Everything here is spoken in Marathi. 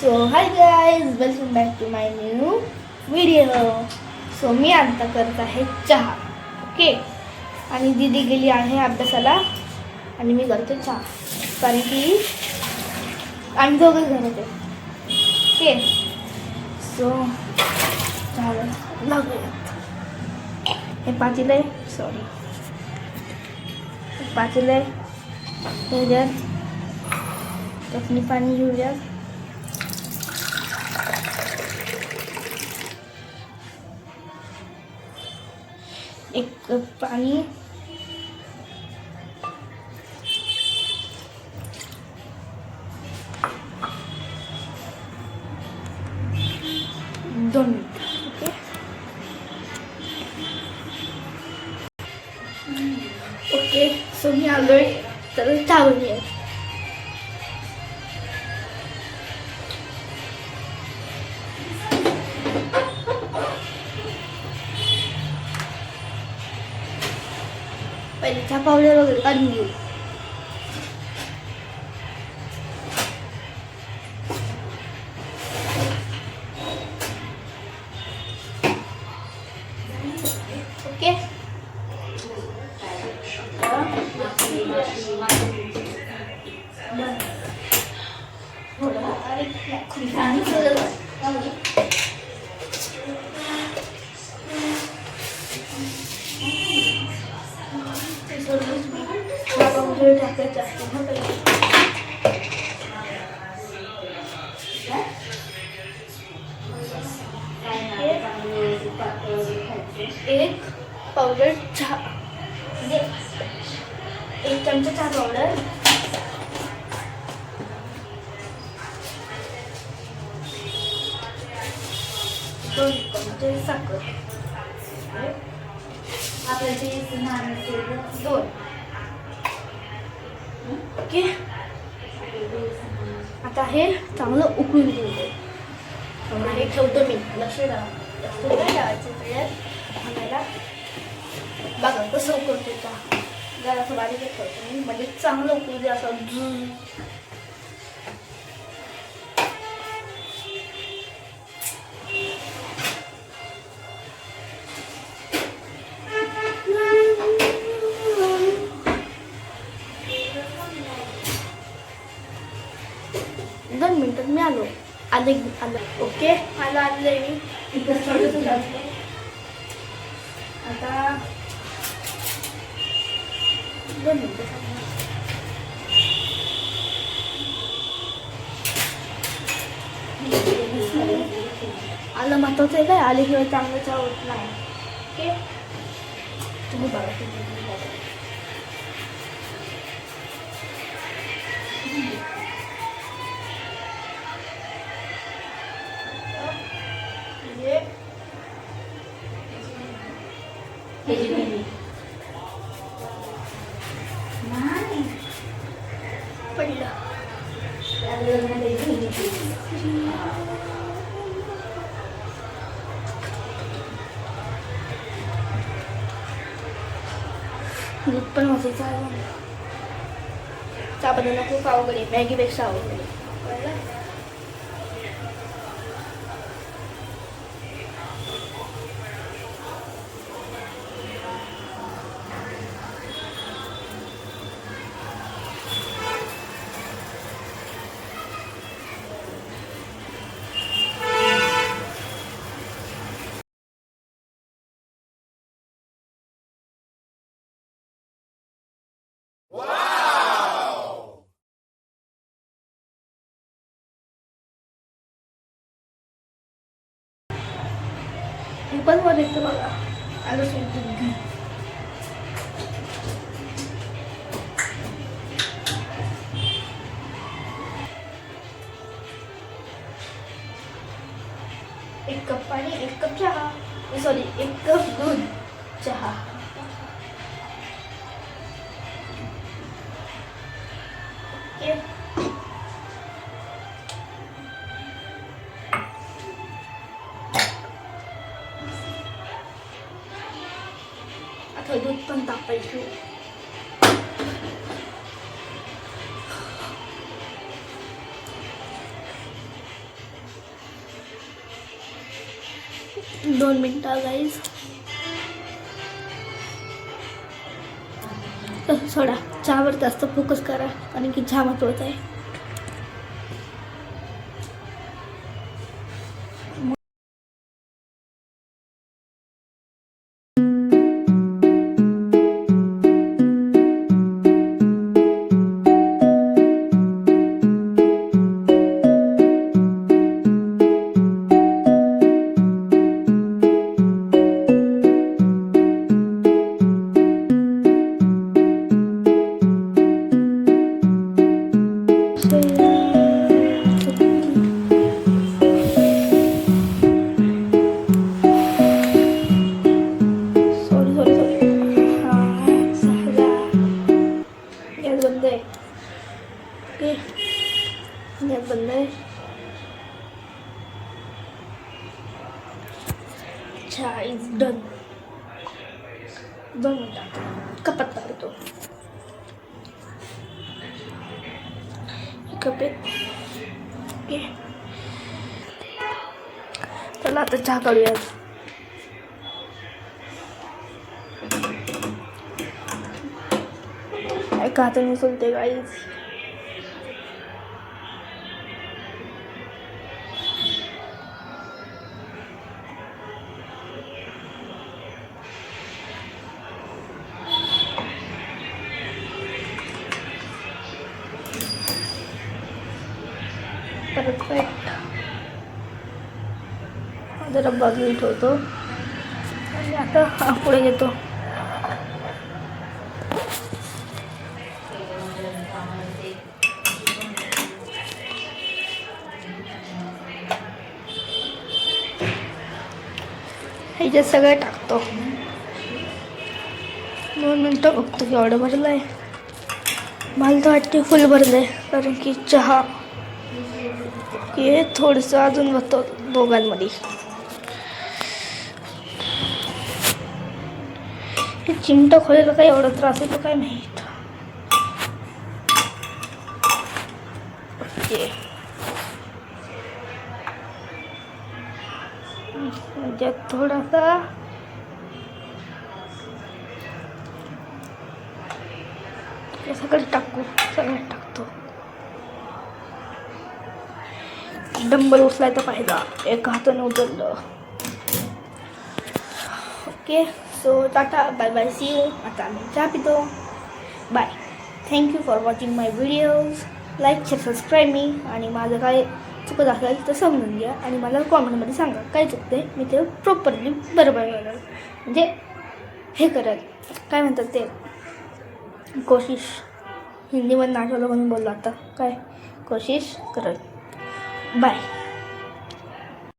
So hi guys, welcome back to my new video. So मी आता करत आहे चहा. ओके. आणि दीदी गेली आहे अभ्यासाला आणि मी करते चहा, कारण की आम्ही दोघंच घरात आहे. ओके. सो चहाला लागूयात. हे पातेलं आहे, सॉरी पातेलं आहे. ह्याच्यात चटणी पाणी घेऊया. एक कप पाणी, दोन मिनिट. Okay okay. सो मी आलोय, तर चहा बनवूया. पहिले चहा पावडर वगैरे काढून घेऊ. ओके. टाकायचं एक पावडर चहा, म्हणजे एक चमचा चहा पावडर, दोन चमचे साखर, दोन. ओके. आता हे चांगलं उकळून घेऊ. हे ठेवतो मी. लक्ष द्या, लक्ष नाही ठेवायचं. आम्हाला बघा कसं उकळतो चहा. जरा असं बारीक ठेवतो मी, म्हणजे चांगलं उकळू दे. असं 2 मिनिटात मी आलो. ओके. आले मी. आता 2 मिनिटं आलं महत्वाचं आहे. काय आल्याशिवाय चांगलं चहा होत नाही. ओके. तुम्ही बघा. पडलं. दूध पण वाचायचं आहे. चहा बनवणं खूप अवघड आहे, मॅगीपेक्षा अवघड आहे. पण वर येतं बघा. आलं सोडून एक कप पाणी, एक कप चहा, सॉरी 1 कप दूध चहा. ओके. आता दूध पण तापायचं. 2 मिनटं गाईज. सोडा, चहावर जास्त फोकस करा कारण की चहा महत्वाचा आहे. बंद आहे. चहा इज डन. 2 मिनिटात कपात काढतो. Cup okay. चला आता चहा काढूयात. एका हाताने उचलते गाईज. परफेक्ट. जरा बाजूला ठेवतो आणि आता पुढे घेतो. ह्याच्यात सगळं टाकतो. 2 मिनटं बघतो केवढं भरलं आहे. मला तर वाटते फुल भरलं आहे कारण की चहा हे थोडंसं अजून बघतो दोघांमध्ये. हे चिमटा खोलायला काय एवढा त्रास येतो काय माहीत. ओके. म्हणजे थोडासा सगळं टाकू. सगळं टाकतो. डंबल उचलायचा पाहिजे. एका हाताने उचललं. Okay. So ta-ta, bye bye, see you. आता आम्ही चहा पितो. Bye. Thank you for watching my videos. Like share subscribe me. आणि माझं काय चुकत असेल तर समजून घ्या आणि मला कॉमेंटमध्ये सांगा काय चुकते. मी ते प्रॉपरली बरोबर करत म्हणजे हे करत काय म्हणतात ते कोशिश. हिंदीमध्ये नाटवलं म्हणून बोललो आता काय कोशिश करत. बाय.